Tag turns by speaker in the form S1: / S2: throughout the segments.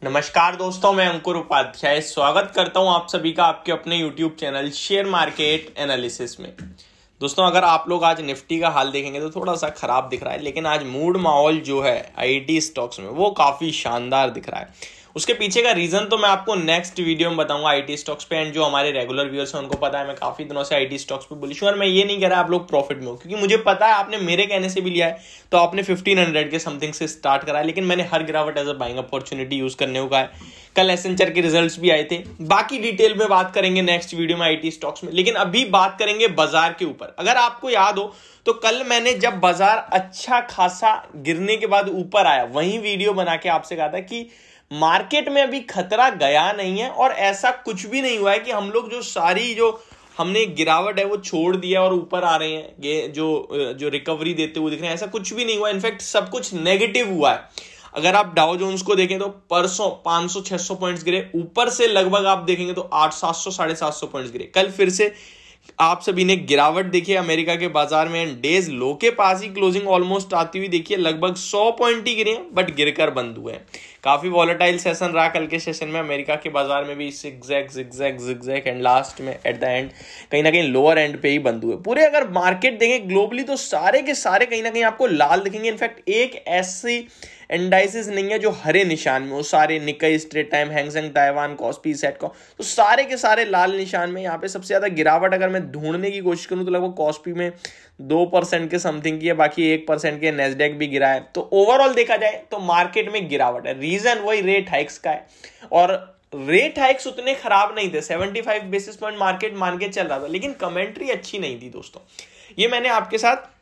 S1: नमस्कार दोस्तों, मैं अंकुर उपाध्याय स्वागत करता हूं आप सभी का आपके अपने YouTube channel share market analysis में। दोस्तों, अगर आप लोग आज निफ्टी का हाल देखेंगे तो थोड़ा सा खराब दिख रहा है, लेकिन आज मूड माहौल जो है आईटी स्टॉक्स में वो काफी शानदार दिख रहा है। उसके पीछे का रीजन तो मैं आपको नेक्स्ट वीडियो में बताऊंगा आईटी स्टॉक्स पे। एंड जो हमारे रेगुलर व्यूअर्स हैं उनको पता है मैं काफी दिनों से आईटी स्टॉक्स पे बुलिश हूं, और मैं ये नहीं कह रहा आप लोग प्रॉफिट में हो, क्योंकि मुझे पता है आपने मेरे कहने से भी लिया है तो आपने 1500 के समथिंग से स्टार्ट करा है, लेकिन मैंने हर गिरावट as a buying opportunity use करने को कहा है। कल एसेंचर के रिजल्ट्स भी आए थे, बाकी डिटेल में बात करेंगे नेक्स्ट वीडियो में आईटी स्टॉक्स में, लेकिन अभी बात करेंगे बाजार के ऊपर। अगर आपको याद हो तो कल मैंने जब बाजार अच्छा खासा गिरने के बाद ऊपर आया वही वीडियो बना के आपसे कहा था कि मार्केट में अभी खतरा गया नहीं है, और ऐसा कुछ भी नहीं हुआ है कि हम लोग जो हमने गिरावट है वो छोड़ दिया और ऊपर आ रहे हैं, ये जो रिकवरी देते हुए दिख रहे हैं, ऐसा कुछ भी नहीं हुआ। इनफैक्ट सब कुछ नेगेटिव हुआ है। अगर आप डाउ जोन्स को देखें तो परसों 500-600 पॉइंट्स गिरे, ऊपर से लगभग आप देखेंगे तो 800-700 750 पॉइंट्स गिरे। कल फिर से आप सभी ने गिरावट देखी अमेरिका के बाजार में, डेज लो के पास ही क्लोजिंग ऑलमोस्ट आती हुई देखिए, लगभग 100 पॉइंट ही गिरे हैं बट गिरकर बंद हुए हैं। काफी वॉलेटाइल सेशन रहा कल के सेशन में। अमेरिका के बाजार में भी जिगजैग एंड लास्ट में एट द एंड कहीं ना कहीं लोअर एंड पे ही बंद हुए। पूरे अगर मार्केट देखें ग्लोबली तो सारे के सारे कहीं ना कहीं आपको लाल दिखेंगे। इनफैक्ट एक ऐसी इंडाइसिस नहीं है जो हरे निशान में हो, सारे Nikkei, Straits Times, Hang Seng Taiwan, Kospi, सेटको, तो सारे के सारे लाल निशान में। यहाँ पे सबसे ज्यादा गिरावट अगर मैं ढूंढने की कोशिश करूं तो लगभग कॉस्पी में 2% के समथिंग की है, बाकी 1% के नेस्डेक भी गिरा है। तो ओवरऑल देखा जाए तो मार्केट में गिरावट है। रीजन वही रेट हाइक्स का है, और रेट हाइक्स उतने खराब नहीं थे। 75 बेसिस पॉइंट मार्केट मान के चल रहा था, लेकिन कमेंट्री अच्छी नहीं थी दोस्तों। ये मैंने आपके साथ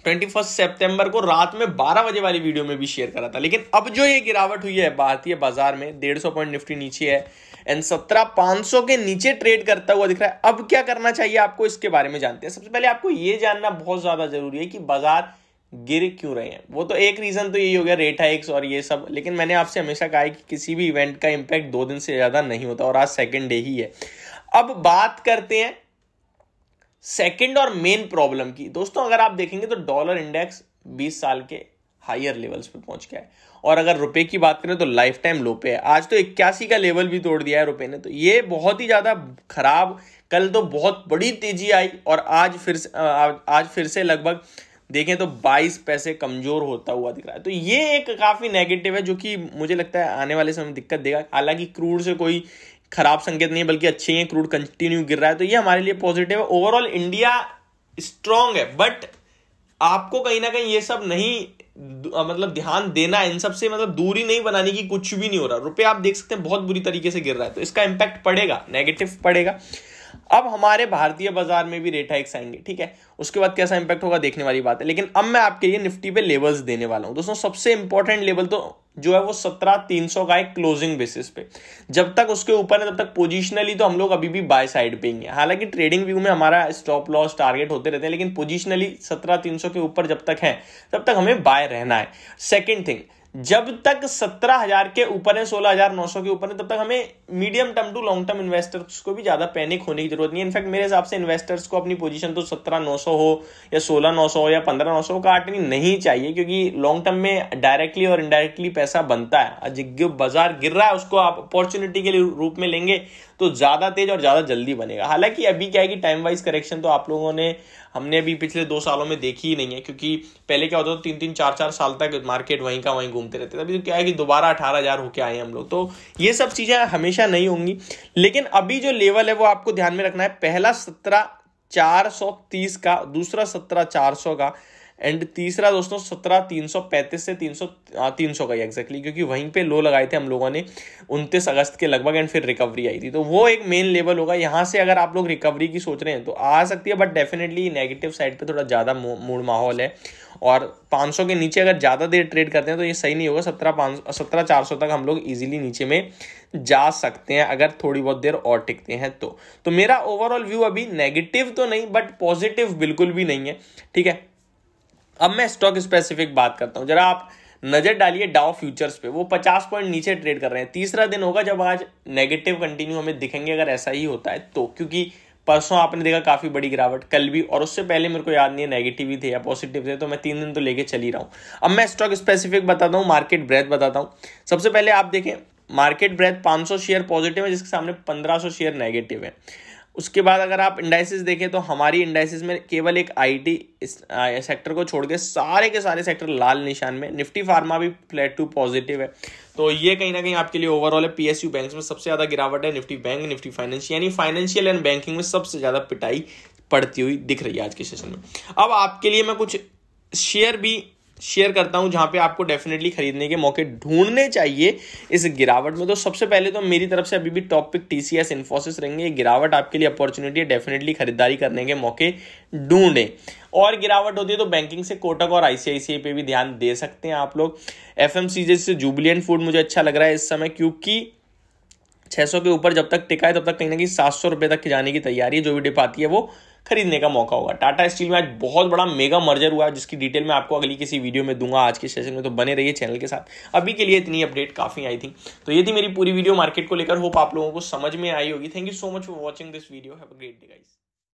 S1: 21 सितंबर को रात में 12 बजे वाली वीडियो में भी शेयर करा था। लेकिन अब जो ये गिरावट हुई है भारतीय बाजार में, 150 पॉइंट निफ्टी नीचे है एंड 17,500 के नीचे ट्रेड करता हुआ दिख रहा है। अब क्या करना चाहिए आपको, इसके बारे में जानते हैं। सबसे पहले आपको ये जानना बहुत ज्यादा जरूरी है कि बाजार गिर क्यों रहे हैं। वो तो एक रीजन तो यही हो गया रेट हाइक्स और ये सब, लेकिन मैंने आपसे हमेशा कहा है कि किसी भी इवेंट का इंपैक्ट 2 दिन से ज्यादा नहीं होता, और आज सेकेंड डे ही है। अब बात करते हैं सेकंड और मेन प्रॉब्लम की। दोस्तों, अगर आप देखेंगे तो डॉलर इंडेक्स 20 साल के हायर लेवल्स पे पहुंच गया है, और अगर रुपए की बात करें तो लाइफ टाइम लो पे है। आज तो 81 का लेवल भी तोड़ दिया है रुपए ने, तो ये बहुत ही ज्यादा खराब। कल तो बहुत बड़ी तेजी आई, और आज फिर से लगभग देखें तो 22 पैसे कमजोर होता हुआ दिख रहा है। तो ये एक काफी नेगेटिव है, जो कि मुझे लगता है आने वाले समय में दिक्कत देगा। हालांकि क्रूड से कोई खराब संकेत नहीं है, बल्कि अच्छे हैं, क्रूड कंटिन्यू गिर रहा है, तो ये हमारे लिए पॉजिटिव है। ओवरऑल इंडिया स्ट्रांग है, बट आपको कहीं ना कहीं ये सब नहीं मतलब ध्यान देना, इन सब से मतलब दूरी नहीं बनाने की। कुछ भी नहीं हो रहा, रुपए आप देख सकते हैं बहुत बुरी तरीके से गिर रहा है, तो इसका इंपैक्ट पड़ेगा, नेगेटिव पड़ेगा। अब हमारे भारतीय बाजार में भी रेट हाइक्स आएंगे, ठीक है, उसके बाद कैसा इंपैक्ट होगा देखने वाली बात है। लेकिन अब मैं आपके लिए निफ्टी पे लेवल्स देने वाला हूं। दोस्तों, सबसे इंपॉर्टेंट लेवल तो जो है वो 17,300 का है क्लोजिंग बेसिस पे। जब तक उसके ऊपर है तब तक पोजिशनली तो हम लोग अभी भी बाय साइड पे ही हैं। हालांकि ट्रेडिंग व्यू में हमारा स्टॉप लॉस टारगेट होते रहते हैं, लेकिन पोजिशनली 17,300 के ऊपर जब तक है तब तक हमें बाय रहना है। सेकेंड थिंग, जब तक 17,000 के ऊपर है, 16,900 के ऊपर है, तब तक हमें medium term to long term investors को भी ज्यादा पैनिक होने की जरूरत नहीं है। इनफैक्ट मेरे हिसाब से इन्वेस्टर्स को अपनी पोजीशन तो 17,900 हो या 16,900 हो या 15,900 काटनी नहीं चाहिए, क्योंकि लॉन्ग टर्म में डायरेक्टली और इनडायरेक्टली पैसा बनता है। जो बाजार गिर रहा है उसको आप अपॉर्चुनिटी के रूप में लेंगे तो ज्यादा तेज और ज्यादा जल्दी बनेगा। हालांकि अभी क्या है कि टाइम वाइज करेक्शन तो आप लोगों ने, हमने अभी पिछले 2 सालों में देखी ही नहीं है, क्योंकि पहले क्या होता था 3-3 4-4 साल तक मार्केट वहीं का वहीं घूमते रहते थे। अभी तो क्या है कि दोबारा 18,000 होके आए हैं हम लोग, तो ये सब चीजें हमेशा नहीं होंगी। लेकिन अभी जो लेवल है वो आपको ध्यान में रखना है। पहला 17,430 का, दूसरा 17,400 का, एंड तीसरा दोस्तों 17,335 से 300 का एग्जैक्टली, क्योंकि वहीं पे लो लगाए थे हम लोगों ने 29 अगस्त के लगभग, एंड फिर रिकवरी आई थी। तो वो एक मेन लेवल होगा। यहाँ से अगर आप लोग रिकवरी की सोच रहे हैं तो आ सकती है, बट डेफिनेटली नेगेटिव साइड पे थोड़ा ज्यादा मूड माहौल है, और 500 के नीचे अगर ज्यादा देर ट्रेड करते हैं तो ये सही नहीं होगा। 17,400 तक हम लोग इजीली नीचे में जा सकते हैं अगर थोड़ी बहुत देर और टिकते हैं तो मेरा ओवरऑल व्यू अभी नेगेटिव तो नहीं, बट पॉजिटिव बिल्कुल भी नहीं है, ठीक है। अब मैं स्टॉक स्पेसिफिक बात करता हूं। जरा आप नजर डालिए डाउ फ्यूचर्स पे, वो 50 पॉइंट नीचे ट्रेड कर रहे हैं। तीसरा दिन होगा जब आज नेगेटिव कंटिन्यू हमें दिखेंगे, अगर ऐसा ही होता है तो, क्योंकि परसों आपने देखा काफी बड़ी गिरावट, कल भी, और उससे पहले मेरे को याद नहीं है नेगेटिव ही थे या पॉजिटिव थे, तो मैं 3 दिन तो लेके चल ही रहा हूं। अब मैं स्टॉक स्पेसिफिक बताता हूं, मार्केट ब्रेथ बताता हूं। सबसे पहले आप देखें मार्केट ब्रेथ 500 शेयर पॉजिटिव है, जिसके सामने 1500 शेयर नेगेटिव है। उसके बाद अगर आप इंडाइसिस देखें तो हमारी इंडाइसिस में केवल एक आईटी सेक्टर को छोड़ के सारे सेक्टर लाल निशान में। निफ्टी फार्मा भी फ्लैट टू पॉजिटिव है। तो ये कहीं ना कहीं आपके लिए ओवरऑल है। पीएसयू बैंक्स में सबसे ज्यादा गिरावट है, निफ्टी बैंक, निफ्टी फाइनेंस, यानी फाइनेंशियल एंड बैंकिंग में सबसे ज्यादा पिटाई पड़ती हुई दिख रही है आज के सेशन में। अब आपके लिए मैं कुछ शेयर भी शेयर करता हूं जहां पे आपको डेफिनेटली खरीदने के मौके ढूंढने चाहिए इस गिरावट में। तो सबसे पहले तो मेरी तरफ से अभी भी टॉप पिक टीसीएस इन्फोसिस रहेंगे। गिरावट आपके लिए अपॉर्चुनिटी है, डेफिनेटली खरीदारी करने के मौके ढूंढें। और गिरावट होती है तो बैंकिंग से कोटक और आईसीआईसीआई पे भी ध्यान दे सकते हैं आप लोग। एफएमसीजी से जुबिलिएंट फूड मुझे अच्छा लग रहा है इस समय, क्योंकि 600 के ऊपर जब तक टिका है तब तक कहीं ना कहीं 700 रुपए तक जाने की तैयारी है। जो भी डिप आती है वो खरीदने का मौका होगा। टाटा स्टील में आज बहुत बड़ा मेगा मर्जर हुआ है, जिसकी डिटेल मैं आपको अगली किसी वीडियो में दूंगा आज के सेशन में। तो बने रहिए चैनल के साथ। अभी के लिए इतनी अपडेट काफी आई थी। तो ये थी मेरी पूरी वीडियो मार्केट को लेकर। होप आप लोगों को समझ में आई होगी। Thank you so much for watching this video. Have a great day guys.